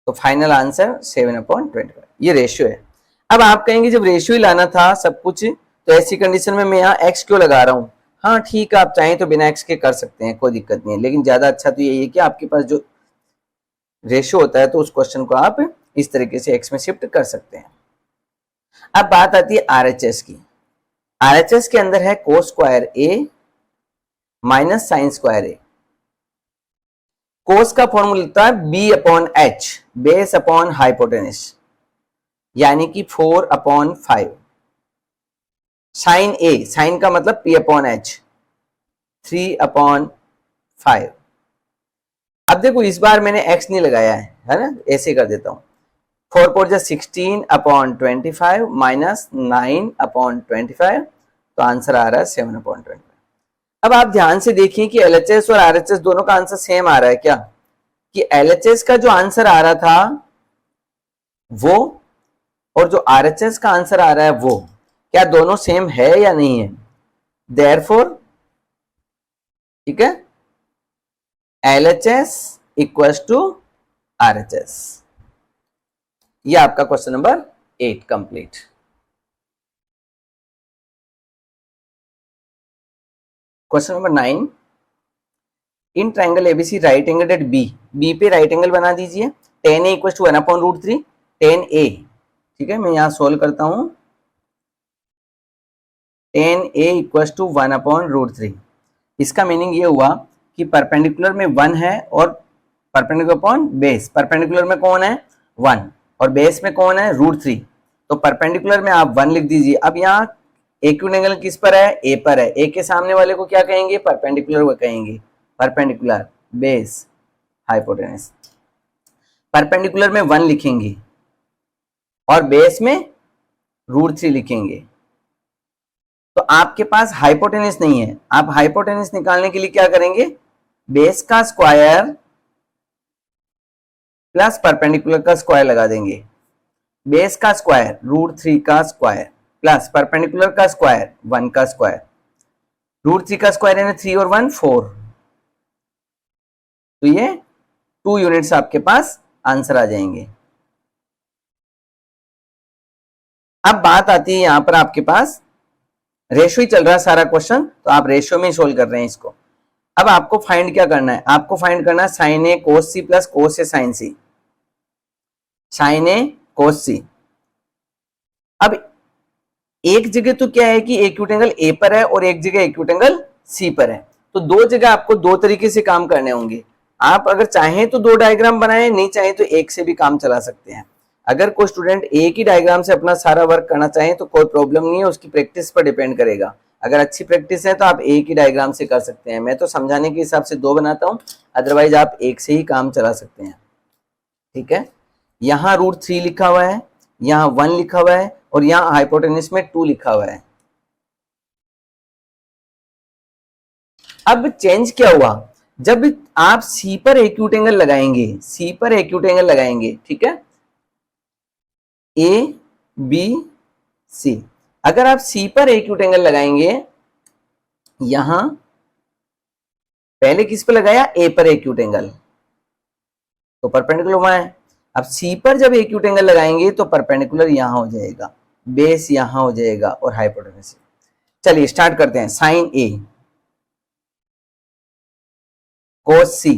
तो फाइनल आंसर 7/25, ये रेशियो है। अब आप कहेंगे जब रेशियो ही लाना था सब कुछ, तो ऐसी कंडीशन में मैं यहाँ x क्यों लगा रहा हूं। हाँ ठीक है, आप चाहें तो बिना x के कर सकते हैं, कोई दिक्कत नहीं है, लेकिन ज्यादा अच्छा तो यही है कि आपके पास जो रेशियो होता है तो उस क्वेश्चन को आप इस तरीके से x में शिफ्ट कर सकते हैं। अब बात आती है RHS की। RHS के अंदर है cos square A minus sine square A। कोस का फॉर्मूला होता है B/H, बेस अपॉन हाइपोटेनिस, यानी कि 4/5। साइन A, साइन का मतलब P/H, 3/5। अब देखो इस बार मैंने x नहीं लगाया है ना, ऐसे कर देता हूं। 4 × 16/25 माइनस 9/25, तो आंसर आ रहा है 7/25। अब आप ध्यान से देखिए कि LHS और RHS दोनों का आंसर सेम आ रहा है क्या, कि LHS का जो आंसर आ रहा था वो और जो RHS का आंसर आ रहा है वो, क्या दोनों सेम है या नहीं है? देयरफॉर, ठीक है, LHS इक्वल्स टू RHS। ये आपका question number 8 complete. Question number 9, in triangle ABC right angle at B पे राइट एंगल बना दीजिए। tan A equal to 1/√3 tan A, ठीक है, मैं यहां सोल्व करता हूं। tan A इक्वल टू 1/√3, इसका मीनिंग ये हुआ कि परपेंडिकुलर में 1 है और परपेंडिकुलर अपॉन बेस, परपेंडिकुलर में कौन है 1 और बेस में कौन है √3, तो परपेंडिकुलर में आप 1 लिख दीजिए। अब यहाँ एक्यूट एंगल किस पर है, ए पर है, ए के सामने वाले को क्या कहेंगे, परपेंडिकुलर को कहेंगे, परपेंडिकुलर बेस हाइपोटेनस। परपेंडिकुलर में 1 लिखेंगे और बेस में √3 लिखेंगे, तो आपके पास हाइपोटेनस नहीं है। आप हाइपोटेनस निकालने के लिए क्या करेंगे, बेस का स्क्वायर प्लस परपेंडिकुलर का स्क्वायर लगा देंगे। बेस का स्क्वायर √3 का स्क्वायर प्लस परपेंडिकुलर का स्क्वायर 1 का स्क्वायर, √3 का स्क्वायर यानी 3 और 1 4, तो ये 2 यूनिट्स आपके पास आंसर आ जाएंगे। अब बात आती है यहां पर आपके पास रेशियो ही चल रहा है सारा क्वेश्चन, तो आप रेशियो में सोल्व कर रहे हैं इसको। अब आपको फाइंड क्या करना है, आपको फाइंड करना है साइन ए कोस सी प्लस कोस ए साइन सी, साइन ए कोस सी। अब एक जगह तो क्या है कि एक्यूट एंगल ए पर है और एक जगह एक्यूट एंगल सी पर है, तो दो जगह आपको दो तरीके से काम करने होंगे। आप अगर चाहें तो 2 डायग्राम बनाएं, नहीं चाहें तो एक से भी काम चला सकते हैं। अगर कोई स्टूडेंट एक ही डायग्राम से अपना सारा वर्क करना चाहे तो कोई प्रॉब्लम नहीं है, उसकी प्रैक्टिस पर डिपेंड करेगा। अगर अच्छी प्रैक्टिस है तो आप एक ही डायग्राम से कर सकते हैं। मैं तो समझाने के हिसाब से 2 बनाता हूं, अदरवाइज आप एक से ही काम चला सकते हैं, ठीक है। यहाँ √3 लिखा हुआ है, यहाँ 1 लिखा हुआ है और यहाँ हाइपोटेनस में 2 लिखा हुआ है। अब चेंज क्या हुआ, जब आप सी पर एक्यूट एंगल लगाएंगे, सी पर एक्यूट एंगल लगाएंगे, ठीक है, ए बी सी, अगर आप सी पर एक्यूट एंगल लगाएंगे, यहां पहले किस पर लगाया, ए पर एक्यूट एंगल, तो परपेंडिकुलर वहां है। अब सी पर जब एक्यूट एंगल लगाएंगे तो परपेंडिकुलर यहां हो जाएगा, बेस यहां हो जाएगा और हाइपोटेनस। चलिए स्टार्ट करते हैं। साइन ए कोस सी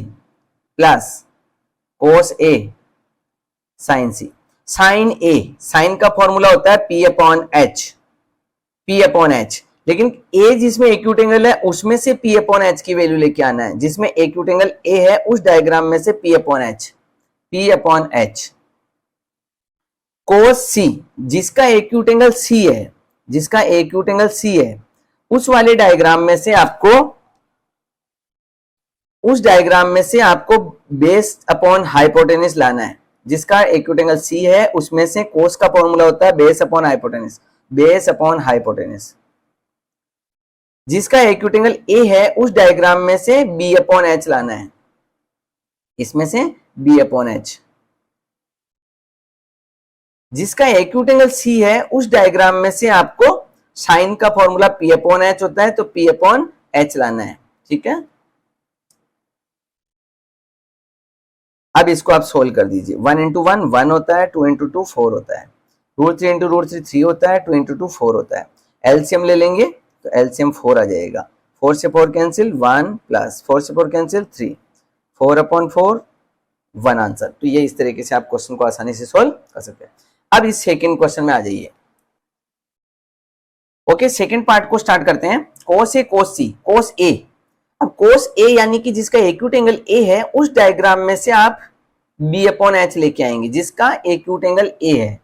प्लस कोस ए साइन सी। साइन ए, साइन का फॉर्मूला होता है P/H, P/H, लेकिन ए जिसमें एक्यूट एंगल है उसमें से P/H की वैल्यू लेके आना है। जिसमें एक्यूट एंगल ए है उस डायग्राम में से P/H, P/H। कोस सी, जिसका एक्यूट एंगल सी है, जिसका एक्यूट एंगल सी है, उस वाले डायग्राम में से आपको, उस डायग्राम में से आपको बेस अपॉन हाइपोटेनस लाना है। जिसका एक्यूट एंगल सी है उसमें से कोस का फॉर्मूला होता है base upon hypotenuse, base upon hypotenuse. जिसका एक्यूट एंगल ए है उस डायग्राम में से B/H लाना है, इसमें से B/H। जिसका एक्यूट एंगल सी है उस डायग्राम में से आपको साइन का फॉर्मूला P/H होता है, तो P/H लाना है, ठीक है। अब इसको आप सोल्व कर दीजिए। 1 × 1 1 होता है, 2 × 2 4 होता है, √3 × √3 3 होता है, 2 × 2 4 होता है। एलसीएम ले लेंगे तो एलसीएम 4 आ जाएगा। 4 से 4 कैंसिल, 1 प्लस 4 से 4 कैंसिल 3, 4/4 1 आंसर। तो ये इस तरीके से आप क्वेश्चन को आसानी से सोल्व कर सकते हैं। अब इस सेकेंड क्वेश्चन में आ जाइए। ओके, सेकेंड पार्ट को स्टार्ट करते हैं। कोस ए कोस सी, कोस ए। अब कोस ए यानी कि जिसका एक्यूट एंगल ए है उस डायग्राम में से आप B/H लेके आएंगे। जिसका एक्यूट एंगल ए है,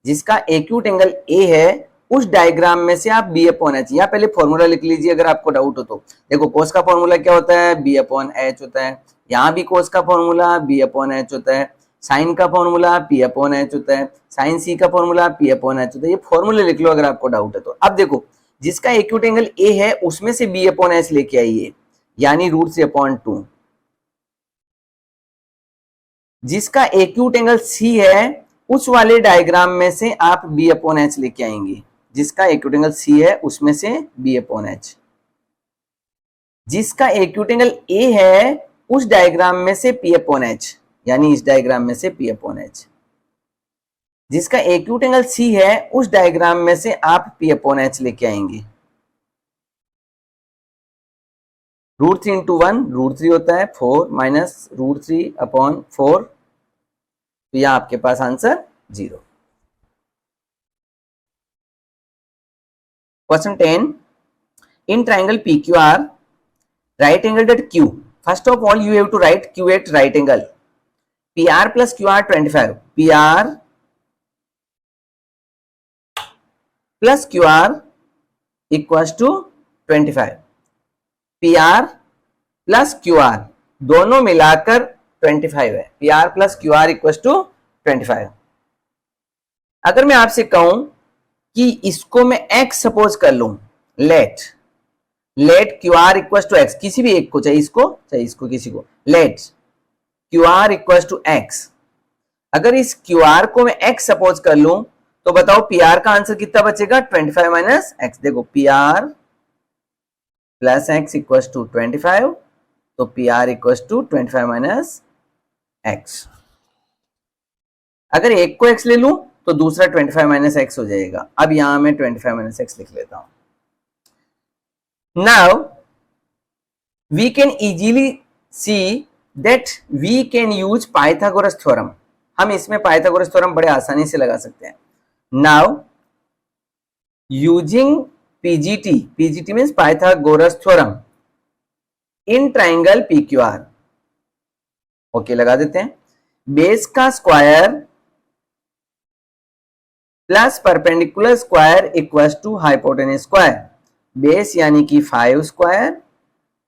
जिसका एक्यूट एंगल ए है उस डायग्राम में से आप बी अपॉन एच, या पहले फॉर्मूला लिख लीजिए अगर आपको डाउट हो तो। देखो कोस का फॉर्मूला क्या होता है, बी अपॉन एच होता है। यहाँ भी कोस का फॉर्मूला बी अपॉन एच होता है। साइन का फॉर्मूला पी अपॉन एच होता है। साइन सी का फॉर्मूला पी अपॉन एच होता है। ये फॉर्मूले लिख लो अगर आपको डाउट है तो। अब देखो जिसका एक्यूट एंगल ए है उसमें से बी अपॉन एच लेके आइए, यानी √3/2। जिसका एक्यूट एंगल सी है उस वाले डायग्राम में से आप बी अपॉन एच लेके आएंगे। जिसका एक्यूट एंगल सी है उसमें से बी अपॉन एच। जिसका एक्यूट एंगल ए है उस डायग्राम में से पी अपॉन एच, यानी इस डायग्राम में से पी अपॉन एच। जिसका एक्यूट एंगल सी है उस डायग्राम में से आप पी अपॉन एच लेके आएंगे। √3 इंटू 1 √3 होता है 4 माइनस √3/4, तो यहां आपके पास answer 0। Question 10, in triangle PQR, right angled at Q. First of all, you have to write Q at right angle. PR plus QR 25. PR plus QR equals to 25. PR plus QR दोनों मिलाकर 25 है। PR plus QR equals to 25। अगर मैं आपसे कहूं कि इसको मैं x सपोज कर लूं, let QR equal to x, किसी भी एक को, चाहे इसको किसी को, let QR equal to x। अगर इस QR को मैं x सपोज कर लूं तो बताओ PR का आंसर कितना बचेगा, 25 माइनस x। देखो PR plus x equal to 25, तो PR equal to 25 minus x। अगर एक को x ले लूं तो दूसरा 25 माइनस x हो जाएगा। अब यहां मैं 25 माइनस x लिख लेता हूं। Now we can easily see that we can use Pythagoras theorem। हम इसमें पाइथागोरस थ्योरम बड़े आसानी से लगा सकते हैं। Now using PGT means Pythagoras theorem in triangle PQR, okay लगा देते हैं। बेस का square plus perpendicular square equals to hypotenuse square. Base यानी कि 5 square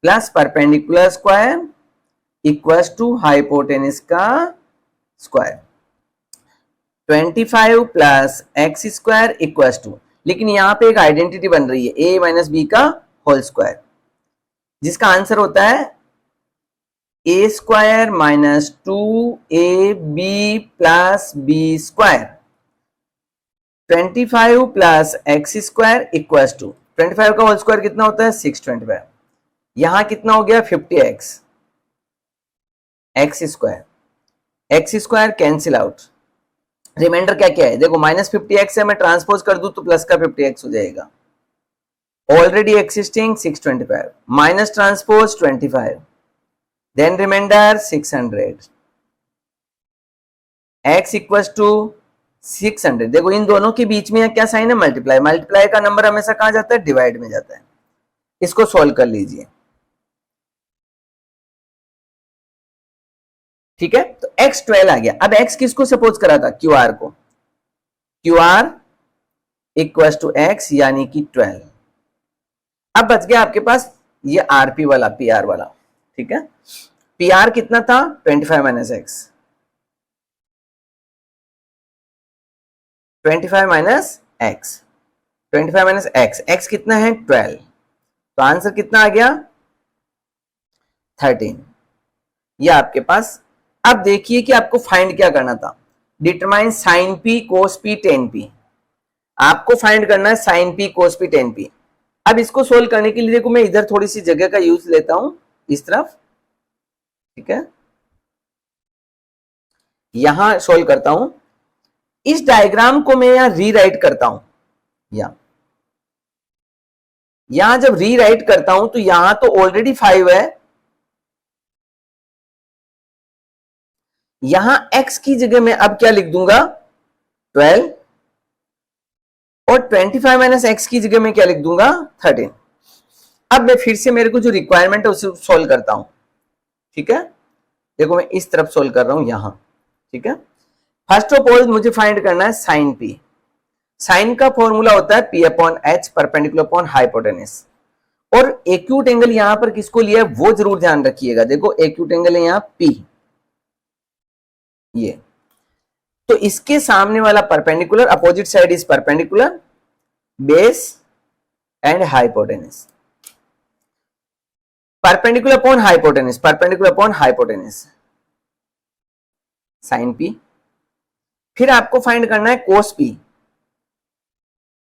plus perpendicular square equals to hypotenuse का square. 25 plus X square equals to, लेकिन यहां पे एक आइडेंटिटी बन रही है a माइनस बी का होल स्क्वायर, जिसका आंसर होता है a square minus 2ab plus B square. 25 plus X square equals to, 25 का होल स्क्वायर कितना होता है 625। यहां कितना हो गया 50x, x square cancel out, reminder क्या क्या है, देखो माइनस 50x है, मैं ट्रांसपोज कर दूं तो प्लस का 50x हो जाएगा। Already existing 625 minus transpose 25, then reminder 600, x equals to 600। देखो इन दोनों के बीच में क्या साइन है, मल्टीप्लाई। मल्टीप्लाई का नंबर हमेशा कहां जाता है, डिवाइड में जाता है। इसको सॉल्व कर लीजिए, ठीक है। तो x 12 आ गया। अब x किसको सपोज करा था, QR को। QR इक्वल टू x यानी कि 12। अब बच गया आपके पास ये RP वाला, PR वाला, ठीक है। PR कितना था 25 minus x, 25 minus x, 25 minus x, x कितना है 12, तो आंसर कितना आ गया 13। ये आपके पास। अब देखिए कि आपको फाइंड क्या करना था, determine sine p cos p tan p। आपको फाइंड करना है sine p cos p tan p। अब इसको सोल्व करने के लिए देखो मैं इधर थोड़ी सी जगह का यूज लेता हूं, इस तरफ, ठीक है। यहां सोल्व करता हूं, इस डायग्राम को मैं यहां रीराइट करता हूं। यहां जब रीराइट करता हूं तो यहां तो ऑलरेडी 5 है, यहां x की जगह में अब क्या लिख दूंगा 12, और 25 माइनस एक्स की जगह में क्या लिख दूंगा 13। अब मैं फिर से मेरे को जो रिक्वायरमेंट है उसे सोल्व करता हूं, ठीक है। देखो मैं इस तरफ सोल्व कर रहा हूं यहां, ठीक है। फर्स्ट ऑफ ऑल मुझे फाइंड करना है साइन p। साइन का फॉर्मूला होता है P upon H perpendicular upon hypotenuse. और एक्यूट एंगल यहां पर किसको लिया है वो जरूर ध्यान रखिएगा। देखो एक्यूट एंगल है यहां पी, ये तो इसके सामने वाला perpendicular, opposite side is perpendicular, base and hypotenuse. Perpendicular upon hypotenuse, perpendicular upon hypotenuse sine P. फिर आपको फाइंड करना है कोस पी,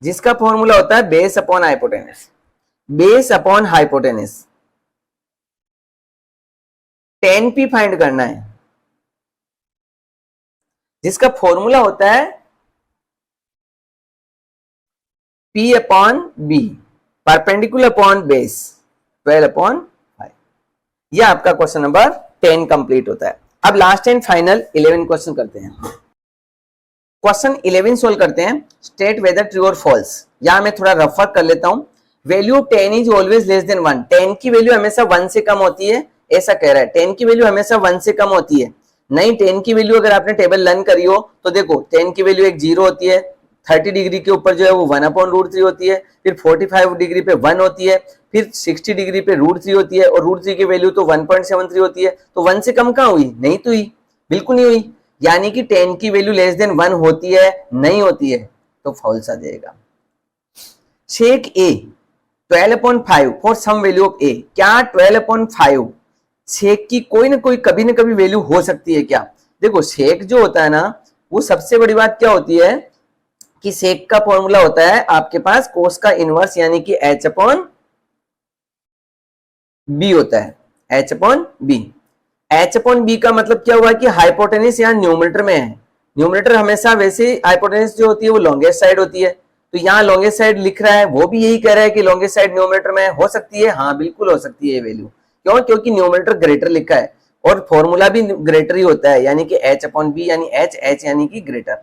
जिसका फॉर्मूला होता है base upon hypotenuse, base upon hypotenuse. Tan P find करना है, जिसका फॉर्मूला होता है P upon B perpendicular upon base 12 upon 5। यह आपका क्वेश्चन नंबर 10 कंप्लीट होता है। अब लास्ट एंड फाइनल 11 क्वेश्चन करते हैं। क्वेश्चन 11 सोल्व करते हैं। स्टेट वेदर ट्रू और फॉल्स। यहां मैं थोड़ा रफ वर्क कर लेता हूं। Value of 10 is always less than 1। 10 की वैल्यू हमेशा 1 से कम होती है, ऐसा कह रहा है। 10 की वैल्यू हमेशा 1 से कम होती है। नहीं, 10 की वैल्यू अगर आपने टेबल लर्न करी हो तो देखो 10 की वैल्यू एक 0 होती है, 30 डिग्री के ऊपर जो है वो 1/√3 होती है, फिर 45 डिग्री पे 1 होती है, फिर 60 डिग्री पे √3 होती है, और √3 की वैल्यू तो 1.73 होती है। तो 1 से कम कहां हुई? नहीं तो हुई, बिल्कुल नहीं हुई। यानी कि 10 की वैल्यू लेस देन 1 होती है, नहीं होती है, तो फॉल्स आ जाएगा। Sec A 12/5 for some value of A. क्या 12/5 शेक की कोई ना कोई कभी ना कभी वैल्यू हो सकती है क्या? देखो शेक जो होता है ना, वो सबसे बड़ी बात क्या होती है कि सेक का फॉर्मूला होता है आपके पास कोस का इनवर्स यानी कि h अपॉन बी होता है, h upon B. h upon B का मतलब क्या हुआ कि हाइपोटेनस यहाँ न्यूमरेटर में है। न्यूमरेटर हमेशा वैसे हाइपोटेनस जो होती है वो लॉन्गेस्ट साइड होती है, तो यहाँ लॉन्गेस्ट साइड लिख रहा है, वो भी यही कह रहा है कि लॉन्गेस्ट साइड न्यूमरेटर में हो सकती है। हाँ बिल्कुल हो सकती है ये वैल्यू। क्यों? क्योंकि न्यूमरेटर ग्रेटर लिखा है और फॉर्मूला भी ग्रेटर ही होता है, यानी कि h अपॉन बी यानी h यानी कि greater.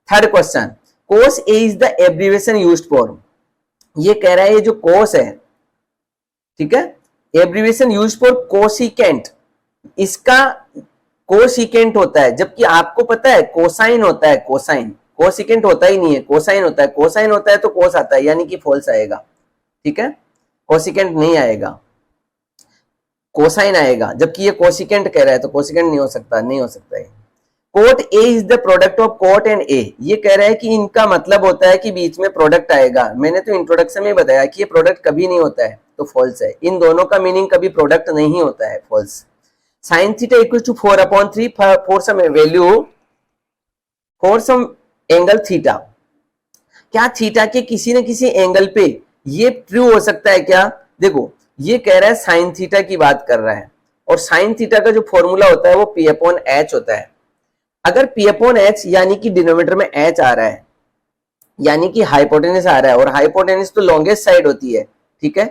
Third question, cos A is the abbreviation used for। ये कह रहा है ये जो cos है, ठीक है, एब्रीविएशन यूज फॉर कोसिकेंट। इसका कोसिकेंट होता है, जबकि आपको पता है कोसाइन होता है, कोसाइन। कोसिकेंट होता ही नहीं है, कोसाइन होता है। कोसाइन होता है तो कोस आता है, यानी कि फॉल्स आएगा, ठीक है, कोसिकेंट नहीं आएगा, कोसाइन आएगा। जबकि ये कोसिकेंट कह रहा है तो कोसिकेंट नहीं हो सकता, नहीं हो सकता है। Cot A is the product of cot and A. ये कह रहा है कि इनका मतलब होता है कि बीच में प्रोडक्ट आएगा। मैंने तो इंट्रोडक्शन में बताया कि ये प्रोडक्ट कभी नहीं होता है, तो फॉल्स है। इन दोनों का मीनिंग कभी प्रोडक्ट नहीं होता है, false. Sine theta equal to 4/3 for some value for some angle theta. क्या थीटा के किसी न किसी एंगल पे ये ट्रू हो सकता है क्या? देखो ये कह रहा है साइन थीटा की बात कर रहा है, और साइन थीटा का जो फॉर्मूला होता है वो पी अपॉन एच होता है। अगर P अपॉन एच यानी कि डिनोमिनेटर में h आ रहा है, यानी कि हाइपोटेनस आ रहा है, और हाइपोटेनस तो लॉन्गेस्ट साइड होती है, ठीक है,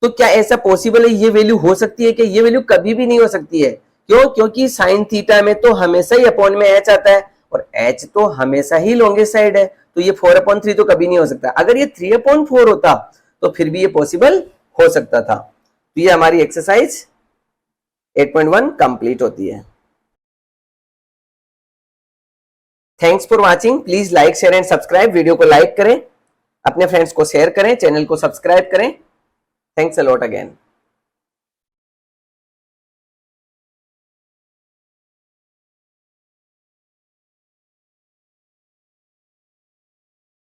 तो क्या ऐसा पॉसिबल है ये वैल्यू हो सकती है? कि ये वैल्यू कभी भी नहीं हो सकती है। क्यों? क्योंकि साइन थीटा में तो हमेशा ही अपॉन में h आता है, और h तो हमेशा ही लॉन्गेस्ट साइड है, तो ये 4/3 तो कभी नहीं हो सकता। अगर ये 3/4 होता तो फिर भी ये पॉसिबल हो सकता था। तो ये हमारी एक्सरसाइज 8.1 कंप्लीट होती है। Thanks for watching. Please like share and subscribe. Video को लाइक करें, अपने फ्रेंड्स को शेयर करें, चैनल को सब्सक्राइब करें। Thanks a lot again.